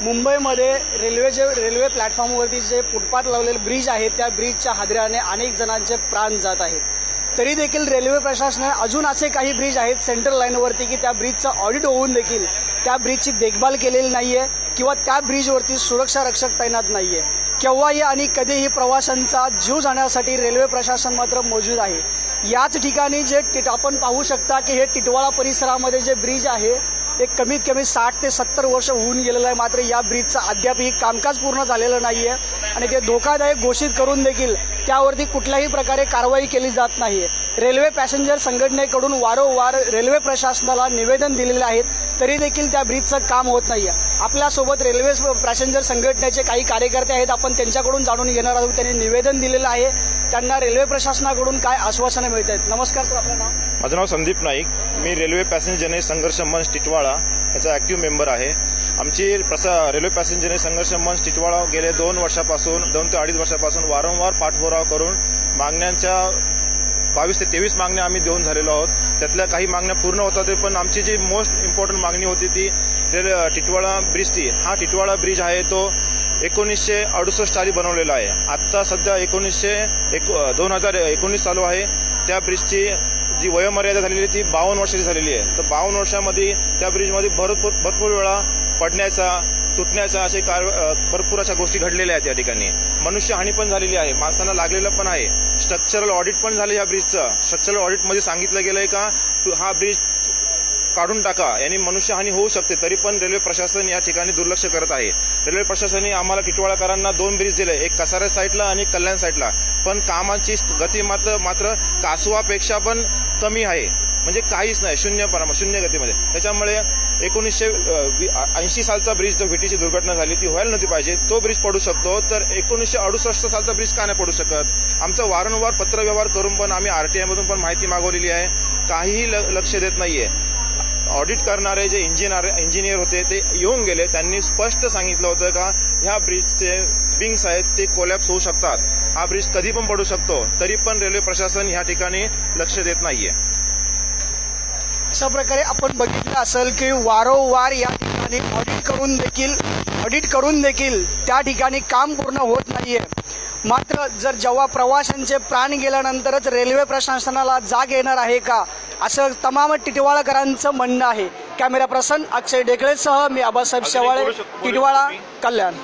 मुंबईमध्ये रेल्वे प्लॅटफॉर्मवरती जे फुटपाथ लावलेले ब्रिज आहे त्या ब्रिजच्या हादऱ्याने अनेक जणांचे प्राण जात आहेत। तरी देखील रेल्वे प्रशासनाने अजून असे काही ब्रिज आहेत सेंट्रल लाईनवरती की त्या ब्रिजचं ऑडिट होऊन देखील त्या ब्रिजची देखभाल केलेली नाहीये किंवा त्या ब्रिजवरती सुरक्षा रक्षक तैनात नाहीये। केव्हाही आणि कधीही प्रवाशांचा जीव जाण्यासाठी रेल्वे प्रशासन मात्र मौजूद आहे। याच ठिकाणी जे आपण पाहू शकता की हे टिटवाळा परिसरामध्ये जे ब्रिज आहे एक कमीत कमी 60 ते 70 वर्ष होऊन गेलेलं आहे, मात्र या ब्रिजचं अद्यापही कामकाज पूर्ण झालेलं नाहीये आणि ते धोकादायक घोषित करून देखील त्यावरती कुठल्याही प्रकारे कारवाई केली जात नाहीये। रेल्वे पॅसेंजर संघटनेकडून वारंवार रेल्वे प्रशासनाला निवेदन दिलेले आहेत, तरी देखील त्या ब्रिजचं काम होत नाहीये। आपल्यासोबत रेल्वे पॅसेंजर संघटनेचे काही कार्यकर्ते आहेत, आपण त्यांच्याकडून जाणून घेणार आहोत। त्यांनी निवेदन दिलेलं आहे, त्यांना रेल्वे प्रशासनाकडून काय आश्वासनं मिळत आहेत। नमस्कार सर, आपलं नाव? माझं नाव संदीप नाईक, मी रेल्वे पॅसेंजर जनहित संघर्ष मंच टिटवाळा याचा ॲक्टिव्ह मेंबर आहे। आमची रेल्वे पॅसेंजर जनहित संघर्ष मंच टिटवाळा गेले 2 ते 2.5 वर्षापासून वारंवार पाठपुरावा करून मागण्यांच्या 22 ते 23 मागण्या आम्ही देऊन झालेलो आहोत। त्यातल्या काही मागण्या पूर्ण होतात, पण आमची जी मोस्ट इम्पॉर्टंट मागणी होती ती टिटवाळा ब्रिजची। हा टिटवाळा ब्रिज आहे तो 1968 साली बनवलेला आहे। आता सध्या 2019 चालू आहे। त्या ब्रिजची जी वयोमर्यादा झालेली आहे ती 52 वर्षाची झालेली आहे। तर 52 वर्षामध्ये त्या ब्रिजमध्ये भरपूर वेळा पडण्याचा तुटण्याचा असे भरपूर अशा गोष्टी घडलेल्या आहेत। या ठिकाणी मनुष्यहानी पण झालेली आहे, माणसांना लागलेलं पण आहे। स्ट्रक्चरल ऑडिट पण झालं या ब्रिजचं। स्ट्रक्चरल ऑडिटमध्ये सांगितलं गेलंय का हा ब्रिज काढून टाका, यांनी मनुष्यहानी होऊ शकते, तरी पण रेल्वे प्रशासन या ठिकाणी दुर्लक्ष करत आहे। रेल्वे प्रशासनाने आम्हाला टिटवाळाकरांना 2 ब्रिज दिले, एक कसारा साईडला आणि कल्याण साईडला, पण कामाची गती मात्र कासवापेक्षा पण कमी आहे, म्हणजे काहीच नाही, शून्य गतीमध्ये। त्याच्यामुळे 1980 सालचा ब्रिज जो व्हीटीची दुर्घटना झाली ती व्हायला नव्हती पाहिजे, तो ब्रिज पडू शकतो, तर 1968 सालचा ब्रिज का नाही पडू शकत? आमचं वारंवार पत्रव्यवहार करून पण आम्ही RTI मधून पण माहिती मागवलेली आहे, काहीही लक्ष देत नाहीये। ऑडिट करणारे जे इंजिनियर होते ते येऊन गेले, त्यांनी स्पष्ट सांगितलं होतं का ह्या ब्रिजचे विंग्स आहेत ते कोलॅप्स होऊ शकतात, हा ब्रिज कधी पण पडू शकतो, तरी पण रेल्वे प्रशासन ह्या ठिकाणी लक्ष देत नाहीये। अशा प्रकारे आपण बघितलं असेल की वारंवार या ठिकाणी ऑडिट करून देखील त्या ठिकाणी काम पूर्ण होत नाहीये। मात्र जेव्हा प्रवाशांचे प्राण गेल्यानंतरच रेल्वे प्रशासनाला जाग येणार आहे का, असं तमाम टिटवाळाकरांचं म्हणणं आहे। कॅमेरा पर्सन अक्षय डेकळेसह मी आबासाहेब शेवाळे, टिटवाळा, कल्याण।